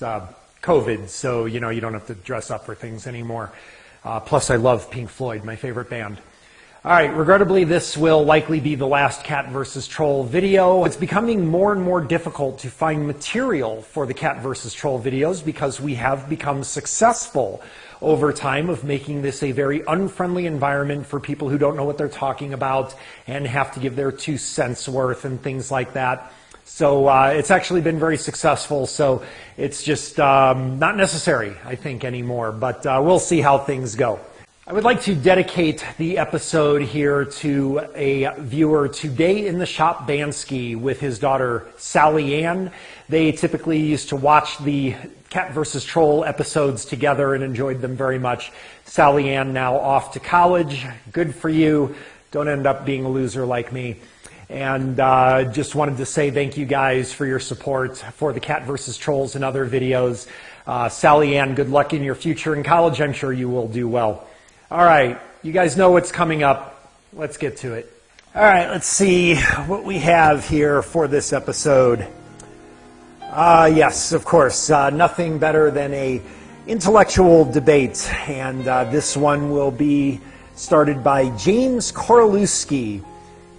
COVID, so you don't have to dress up for things anymore. Plus, I love Pink Floyd, my favorite band. All right, regrettably, this will likely be the last cat versus troll video. It's becoming more and more difficult to find material for the cat versus troll videos because we have become successful over time of making this a very unfriendly environment for people who don't know what they're talking about and have to give their 2 cents worth and things like that. So it's actually been very successful, so it's just not necessary, I think, anymore. But we'll see how things go. I would like to dedicate the episode here to a viewer today in the shop, Bansky, with his daughter, Sally Ann. They typically used to watch the Cat vs. Troll episodes together and enjoyed them very much. Sally Ann now off to college. Good for you. Don't end up being a loser like me. And just wanted to say thank you guys for your support for the Cat vs. Trolls and other videos. Sally Ann, good luck in your future in college. I'm sure you will do well. All right, you guys know what's coming up. Let's get to it. All right, let's see what we have here for this episode. Yes, of course, nothing better than a intellectual debate. And this one will be started by James Korolewski.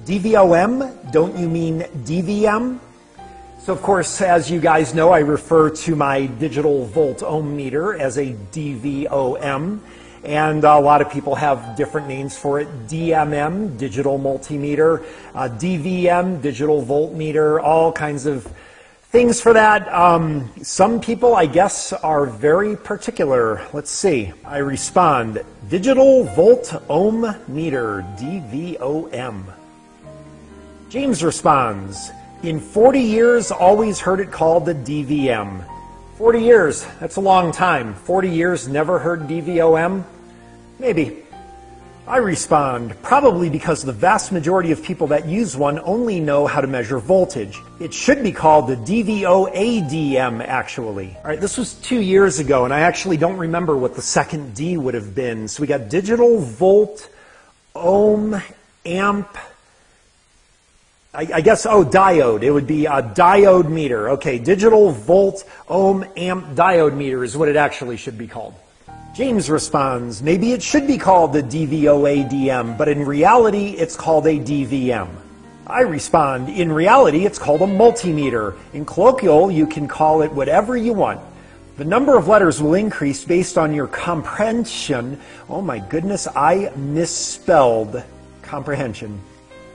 DVOM, don't you mean DVM? So of course, as you guys know, I refer to my digital volt ohm meter as a DVOM. And a lot of people have different names for it. DMM, digital multimeter, DVM, digital voltmeter, all kinds of things for that. Some people, I guess, are very particular. Let's see. I respond, digital volt ohm meter, DVOM. James responds, in 40 years, always heard it called the DVM. 40 years, that's a long time. 40 years, never heard DVOM? Maybe. I respond, probably because the vast majority of people that use one only know how to measure voltage. It should be called the DVOADM, actually. All right, this was 2 years ago, and I actually don't remember what the second D would have been. So we got digital volt, ohm, amp, I guess, diode. It would be a diode meter. Okay, digital volt, ohm, amp, diode meter is what it actually should be called. James responds, maybe it should be called the DVOADM, but in reality, it's called a DVM. I respond, in reality, it's called a multimeter. In colloquial, you can call it whatever you want. The number of letters will increase based on your comprehension. Oh my goodness, I misspelled comprehension.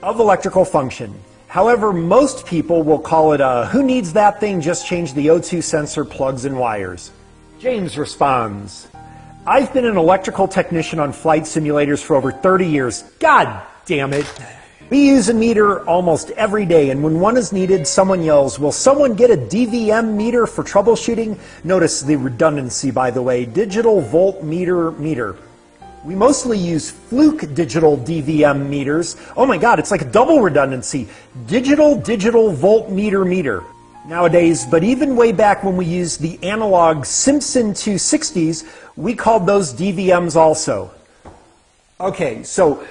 Of electrical function. However, most people will call it a, who needs that thing, just change the O2 sensor plugs and wires. James responds, I've been an electrical technician on flight simulators for over 30 years. God damn it. We use a meter almost every day, and when one is needed, someone yells, will someone get a DVM meter for troubleshooting? Notice the redundancy, by the way, digital voltmeter meter. We mostly use fluke digital DVM meters. Oh my God, it's like a double redundancy. Digital voltmeter meter. Nowadays, but even way back when we used the analog Simpson 260s, we called those DVMs also. Okay, so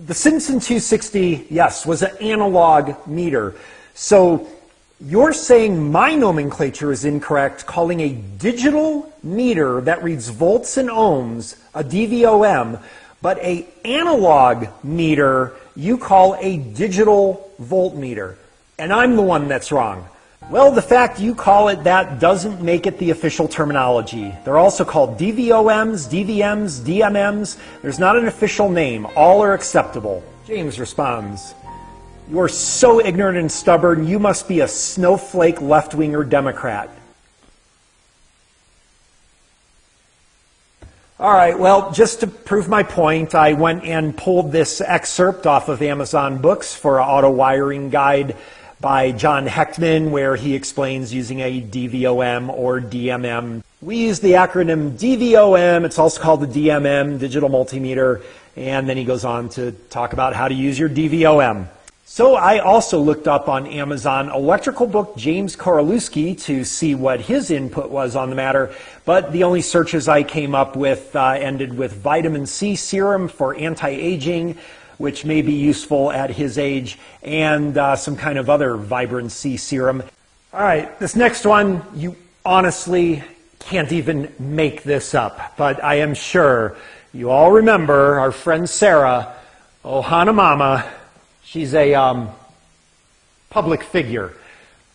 the Simpson 260, yes, was an analog meter. So you're saying my nomenclature is incorrect, calling a digital meter that reads volts and ohms a DVOM, but an analog meter you call a digital voltmeter. And I'm the one that's wrong. Well, the fact you call it that doesn't make it the official terminology. They're also called DVOMs, DVMs, DMMs. There's not an official name. All are acceptable. James responds, you're so ignorant and stubborn, you must be a snowflake left-winger Democrat. All right, well, just to prove my point, I went and pulled this excerpt off of Amazon Books for an auto wiring guide by John Hechtman, where he explains using a DVOM or DMM. We use the acronym DVOM, it's also called the DMM, digital multimeter, and then he goes on to talk about how to use your DVOM. So I also looked up on Amazon electrical book James Korolewski to see what his input was on the matter, but the only searches I came up with ended with vitamin C serum for anti-aging, which may be useful at his age, and some kind of other vibrancy serum. All right, this next one, you honestly can't even make this up, but I am sure you all remember our friend Sarah, Ohana Mama. She's a public figure.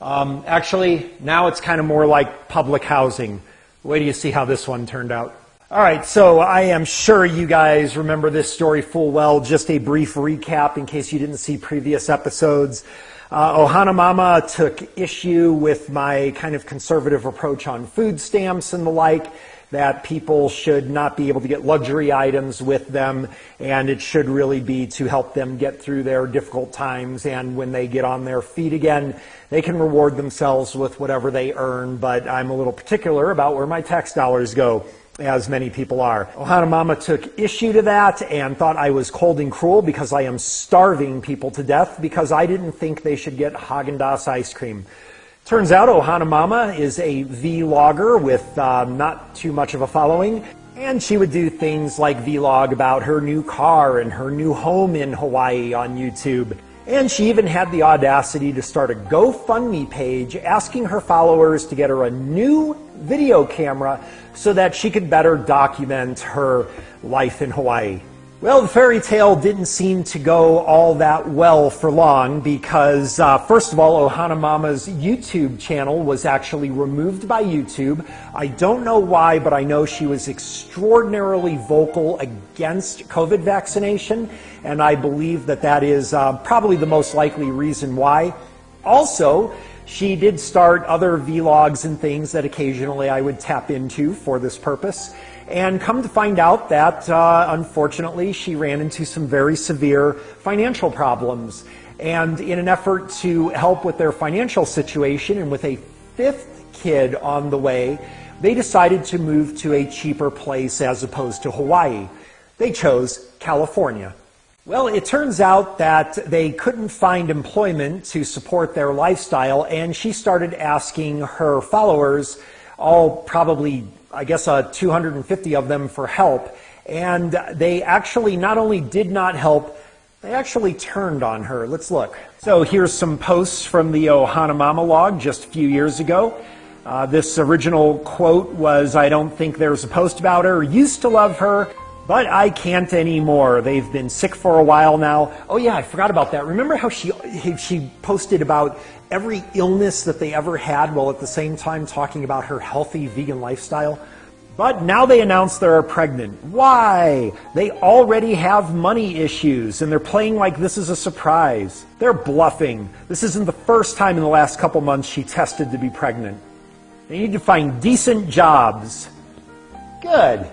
Actually, now it's kind of more like public housing. Wait till you see how this one turned out. All right, so I am sure you guys remember this story full well. Just a brief recap in case you didn't see previous episodes. Ohana Mama took issue with my kind of conservative approach on food stamps and the like, that people should not be able to get luxury items with them, and it should really be to help them get through their difficult times, and when they get on their feet again, they can reward themselves with whatever they earn, but I'm a little particular about where my tax dollars go, as many people are. Ohana Mama took issue to that and thought I was cold and cruel because I am starving people to death because I didn't think they should get Haagen-Dazs ice cream. Turns out Ohana Mama is a vlogger with not too much of a following, and she would do things like vlog about her new car and her new home in Hawaii on YouTube. And she even had the audacity to start a GoFundMe page asking her followers to get her a new video camera so that she could better document her life in Hawaii. Well, the fairy tale didn't seem to go all that well for long because, first of all, Ohana Mama's YouTube channel was actually removed by YouTube. I don't know why, but I know she was extraordinarily vocal against COVID vaccination, and I believe that that is probably the most likely reason why. Also, she did start other vlogs and things that occasionally I would tap into for this purpose. And come to find out that, unfortunately, she ran into some very severe financial problems. And in an effort to help with their financial situation, and with a fifth kid on the way, they decided to move to a cheaper place as opposed to Hawaii. They chose California. Well, it turns out that they couldn't find employment to support their lifestyle, and she started asking her followers, all probably I guess 250 of them, for help. And they actually not only did not help, they actually turned on her. Let's look. So here's some posts from the Ohana Mama log just a few years ago. This original quote was, "I don't think there's a post about her. Used to love her, but I can't anymore. They've been sick for a while now." Oh yeah, I forgot about that. Remember how she posted about every illness that they ever had while at the same time talking about her healthy vegan lifestyle? But now they announce they're pregnant. Why? They already have money issues, and they're playing like this is a surprise. They're bluffing. This isn't the first time in the last couple months she tested to be pregnant. They need to find decent jobs. Good.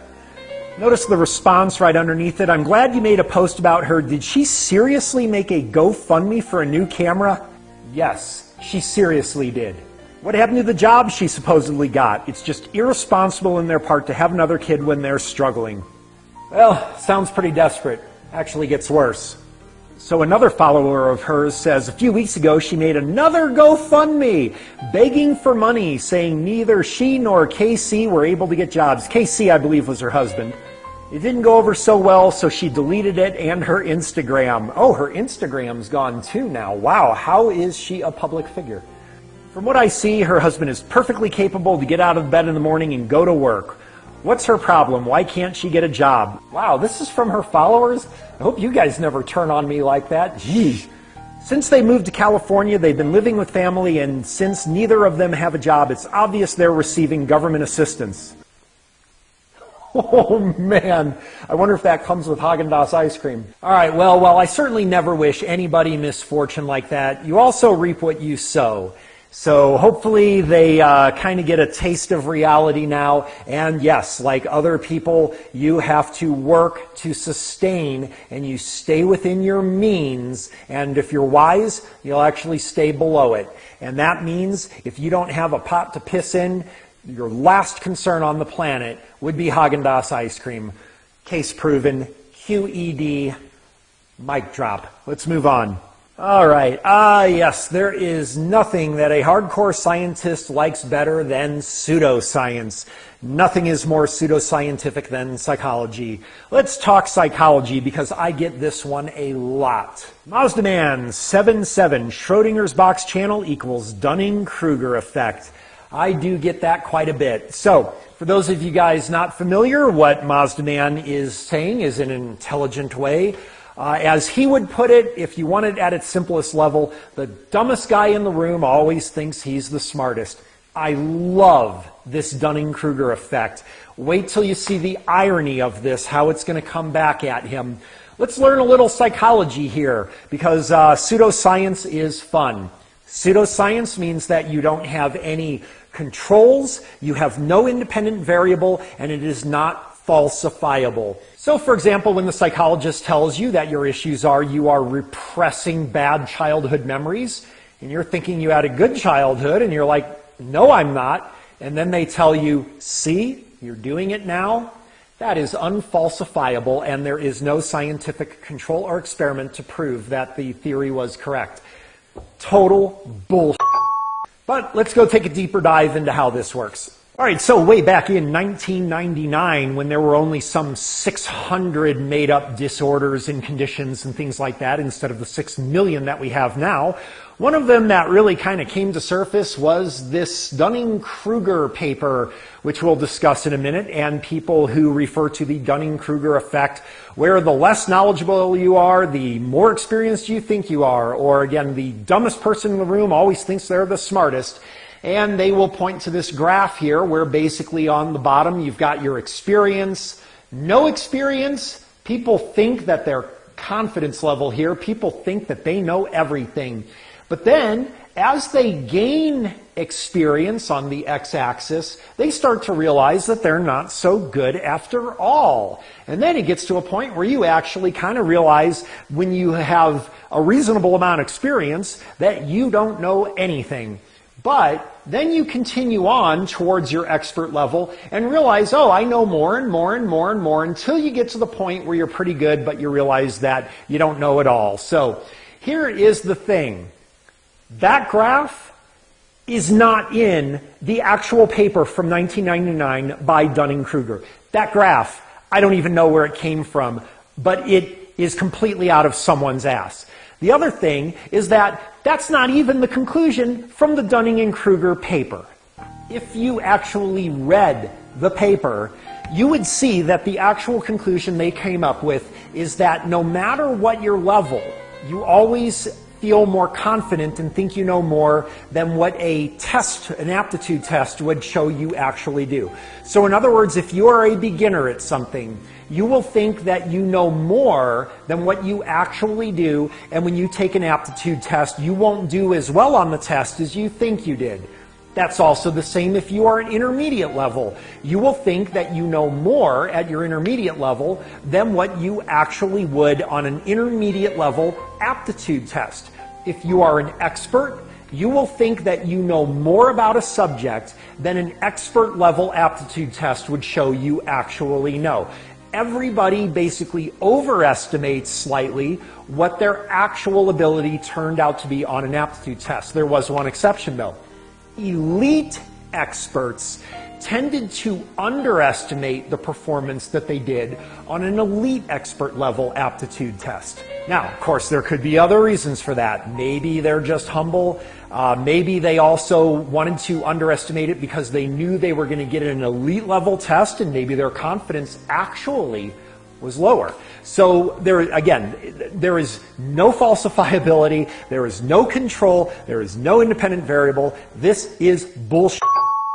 Notice the response right underneath it. "I'm glad you made a post about her. Did she seriously make a GoFundMe for a new camera?" Yes, she seriously did. What happened to the job she supposedly got? It's just irresponsible in their part to have another kid when they're struggling. Well, sounds pretty desperate. Actually gets worse. So another follower of hers says, a few weeks ago she made another GoFundMe, begging for money, saying neither she nor KC were able to get jobs. KC, I believe, was her husband. It didn't go over so well, so she deleted it and her Instagram. Oh, her Instagram's gone too now. Wow, how is she a public figure? From what I see, her husband is perfectly capable to get out of bed in the morning and go to work. What's her problem? Why can't she get a job? Wow, this is from her followers? I hope you guys never turn on me like that. Gee. Since they moved to California, they've been living with family, and since neither of them have a job, it's obvious they're receiving government assistance. Oh man, I wonder if that comes with Haagen-Dazs ice cream. All right, well, I certainly never wish anybody misfortune like that. You also reap what you sow. So hopefully they kind of get a taste of reality now. And yes, like other people, you have to work to sustain, and you stay within your means. And if you're wise, you'll actually stay below it. And that means if you don't have a pot to piss in, your last concern on the planet would be Haagen-Dazs ice cream. Case proven. QED. Mic drop. Let's move on. All right. Yes, there is nothing that a hardcore scientist likes better than pseudoscience. Nothing is more pseudoscientific than psychology. Let's talk psychology because I get this one a lot. Mazda Man 77, Schrodinger's box channel equals Dunning-Kruger effect. I do get that quite a bit. So, for those of you guys not familiar, what Mazda Man is saying is in an intelligent way. As he would put it, if you want it at its simplest level, the dumbest guy in the room always thinks he's the smartest. I love this Dunning-Kruger effect. Wait till you see the irony of this, how it's going to come back at him. Let's learn a little psychology here, because pseudoscience is fun. Pseudoscience means that you don't have any controls, you have no independent variable, and it is not falsifiable. So, for example, when the psychologist tells you that your issues are you are repressing bad childhood memories, and you're thinking you had a good childhood, and you're like, no, I'm not, and then they tell you, see, you're doing it now, that is unfalsifiable, and there is no scientific control or experiment to prove that the theory was correct. Total bullshit. But let's go take a deeper dive into how this works. All right, so way back in 1999, when there were only some 600 made-up disorders and conditions and things like that, instead of the 6 million that we have now, one of them that really kind of came to surface was this Dunning-Kruger paper, which we'll discuss in a minute, and people who refer to the Dunning-Kruger effect, where the less knowledgeable you are, the more experienced you think you are, or again, the dumbest person in the room always thinks they're the smartest. And they will point to this graph here, where basically on the bottom you've got your experience, no experience, people think that their confidence level here, people think that they know everything. But then, as they gain experience on the x-axis, they start to realize that they're not so good after all. And then it gets to a point where you actually kind of realize, when you have a reasonable amount of experience, that you don't know anything. But then you continue on towards your expert level and realize, oh, I know more and more and more and more, until you get to the point where you're pretty good, but you realize that you don't know it all. So here is the thing. That graph is not in the actual paper from 1999 by Dunning-Kruger. That graph, I don't even know where it came from, but it is completely out of someone's ass. The other thing is that that's not even the conclusion from the Dunning and Kruger paper. If you actually read the paper, you would see that the actual conclusion they came up with is that no matter what your level, you always feel more confident and think you know more than what a test, an aptitude test, would show you actually do. So in other words, if you are a beginner at something, you will think that you know more than what you actually do, and when you take an aptitude test, you won't do as well on the test as you think you did. That's also the same if you are at intermediate level. You will think that you know more at your intermediate level than what you actually would on an intermediate level aptitude test. If you are an expert, you will think that you know more about a subject than an expert level aptitude test would show you actually know. Everybody basically overestimates slightly what their actual ability turned out to be on an aptitude test. There was one exception though. Elite experts tended to underestimate the performance that they did on an elite expert level aptitude test. Now, of course, there could be other reasons for that. Maybe they're just humble. Maybe they also wanted to underestimate it because they knew they were going to get an elite level test, and maybe their confidence actually was lower. So there, again, there is no falsifiability, there is no control, there is no independent variable. This is bullshit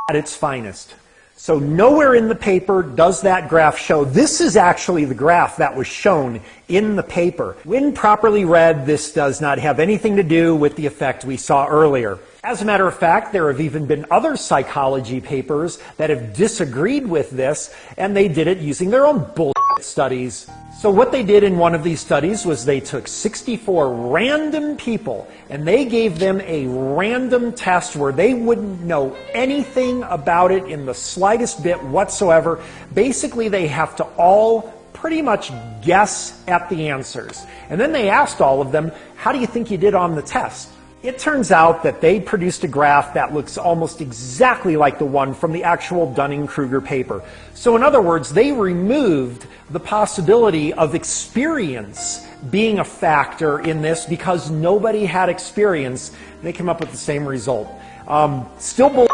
at its finest. So nowhere in the paper does that graph show. This is actually the graph that was shown in the paper. When properly read, this does not have anything to do with the effect we saw earlier. As a matter of fact, there have even been other psychology papers that have disagreed with this, and they did it using their own bullshit studies. So what they did in one of these studies was they took 64 random people and they gave them a random test where they wouldn't know anything about it in the slightest bit whatsoever. Basically, they have to all pretty much guess at the answers. And then they asked all of them, how do you think you did on the test? It turns out that they produced a graph that looks almost exactly like the one from the actual Dunning-Kruger paper. So in other words, they removed the possibility of experience being a factor in this because nobody had experience. They came up with the same result. Still bull,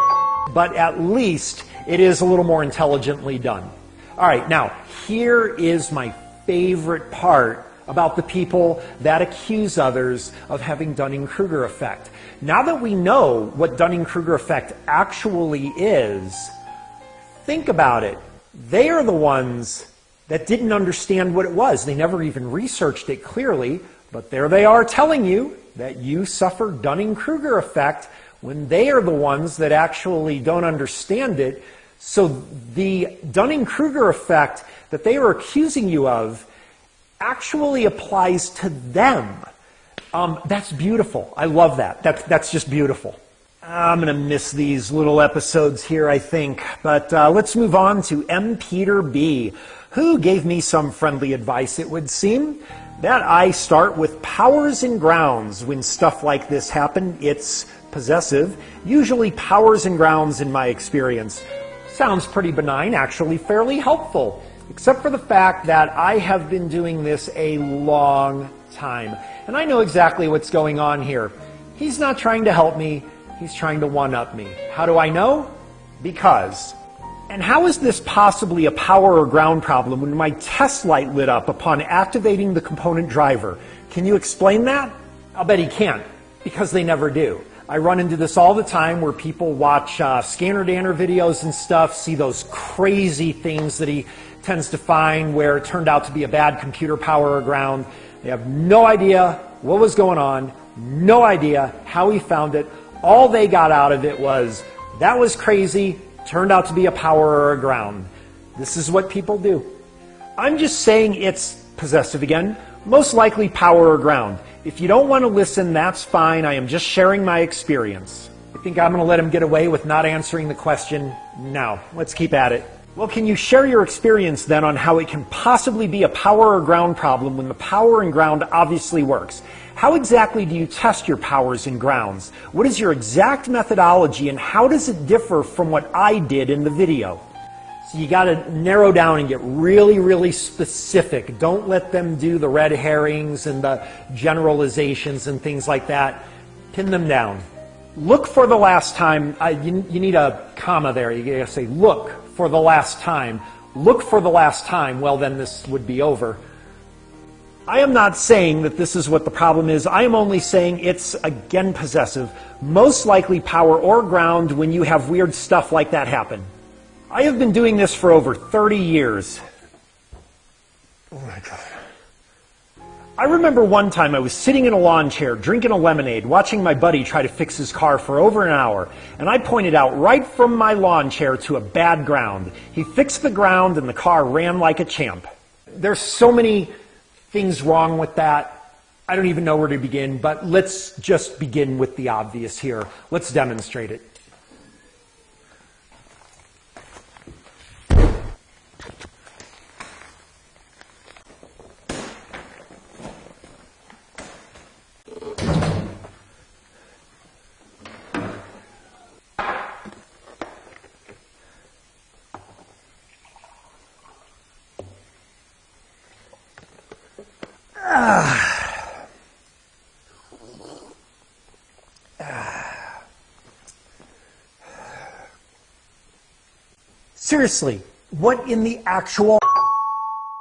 but at least it is a little more intelligently done. All right, now, here is my favorite part about the people that accuse others of having Dunning-Kruger effect. Now that we know what Dunning-Kruger effect actually is, think about it. They are the ones that didn't understand what it was. They never even researched it clearly, but there they are telling you that you suffer Dunning-Kruger effect when they are the ones that actually don't understand it. So the Dunning-Kruger effect that they are accusing you of actually applies to them. That's beautiful. I love that. That's just beautiful. I'm going to miss these little episodes here, I think. But let's move on to M. Peter B., who gave me some friendly advice, it would seem, that I start with powers and grounds when stuff like this happen. It's possessive. Usually powers and grounds, in my experience, sounds pretty benign, actually fairly helpful, except for the fact that I have been doing this a long time. And I know exactly what's going on here. He's not trying to help me. He's trying to one-up me. How do I know? Because. And how is this possibly a power or ground problem when my test light lit up upon activating the component driver? Can you explain that? I'll bet he can't, because they never do. I run into this all the time where people watch Scanner Danner videos and stuff, see those crazy things that he tends to find where it turned out to be a bad computer power or ground. They have no idea what was going on, no idea how he found it. All they got out of it was, that was crazy, turned out to be a power or a ground. This is what people do. I'm just saying it's possessive again, most likely power or ground. If you don't want to listen, that's fine. I am just sharing my experience. I think I'm going to let him get away with not answering the question. No, let's keep at it. Well, can you share your experience then on how it can possibly be a power or ground problem when the power and ground obviously works? How exactly do you test your powers and grounds? What is your exact methodology and how does it differ from what I did in the video? So you got to narrow down and get really, really specific. Don't let them do the red herrings and the generalizations and things like that. Pin them down. Look for the last time. You need a comma there. You got to say, look for the last time. Look for the last time. Well, then this would be over. I am not saying that this is what the problem is. I am only saying it's, again, possessive. Most likely power or ground when you have weird stuff like that happen. I have been doing this for over 30 years. Oh my God. I remember one time I was sitting in a lawn chair, drinking a lemonade, watching my buddy try to fix his car for over an hour, and I pointed out right from my lawn chair to a bad ground. He fixed the ground and the car ran like a champ. There's so many things wrong with that. I don't even know where to begin, but let's just begin with the obvious here. Let's demonstrate it. Seriously, what in the actual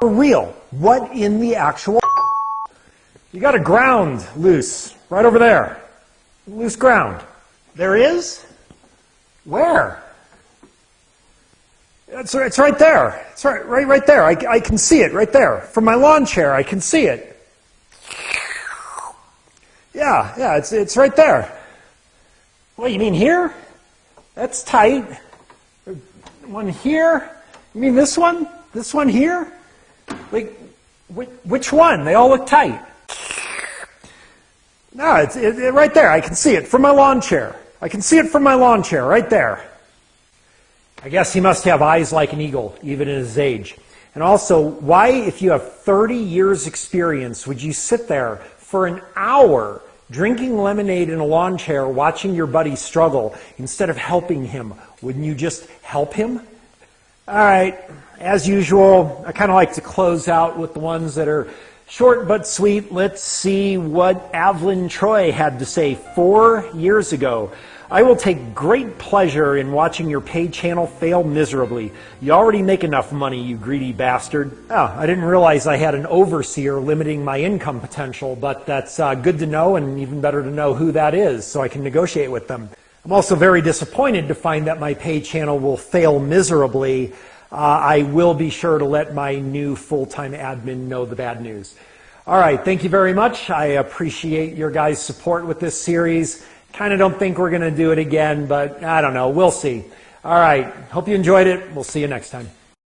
for real? What in the actual? You got a ground loose right over there. Loose ground. There is? Where? It's right there. It's right there. I can see it right there. From my lawn chair, I can see it. Yeah, it's right there. What, you mean here? That's tight. One here? You mean this one? This one here? Like, which one? They all look tight. No, it's right there. I can see it from my lawn chair. I can see it from my lawn chair, right there. I guess he must have eyes like an eagle, even at his age. And also, why, if you have 30 years experience, would you sit there for an hour drinking lemonade in a lawn chair, watching your buddy struggle, instead of helping him? Wouldn't you just help him? All right, as usual, I kind of like to close out with the ones that are short but sweet. Let's see what Avalyn Troy had to say 4 years ago. I will take great pleasure in watching your paid channel fail miserably. You already make enough money, you greedy bastard. Oh, I didn't realize I had an overseer limiting my income potential, but that's good to know, and even better to know who that is so I can negotiate with them. I'm also very disappointed to find that my paid channel will fail miserably. I will be sure to let my new full-time admin know the bad news. All right, thank you very much. I appreciate your guys' support with this series. Kind of don't think we're going to do it again, but I don't know. We'll see. All right, hope you enjoyed it. We'll see you next time.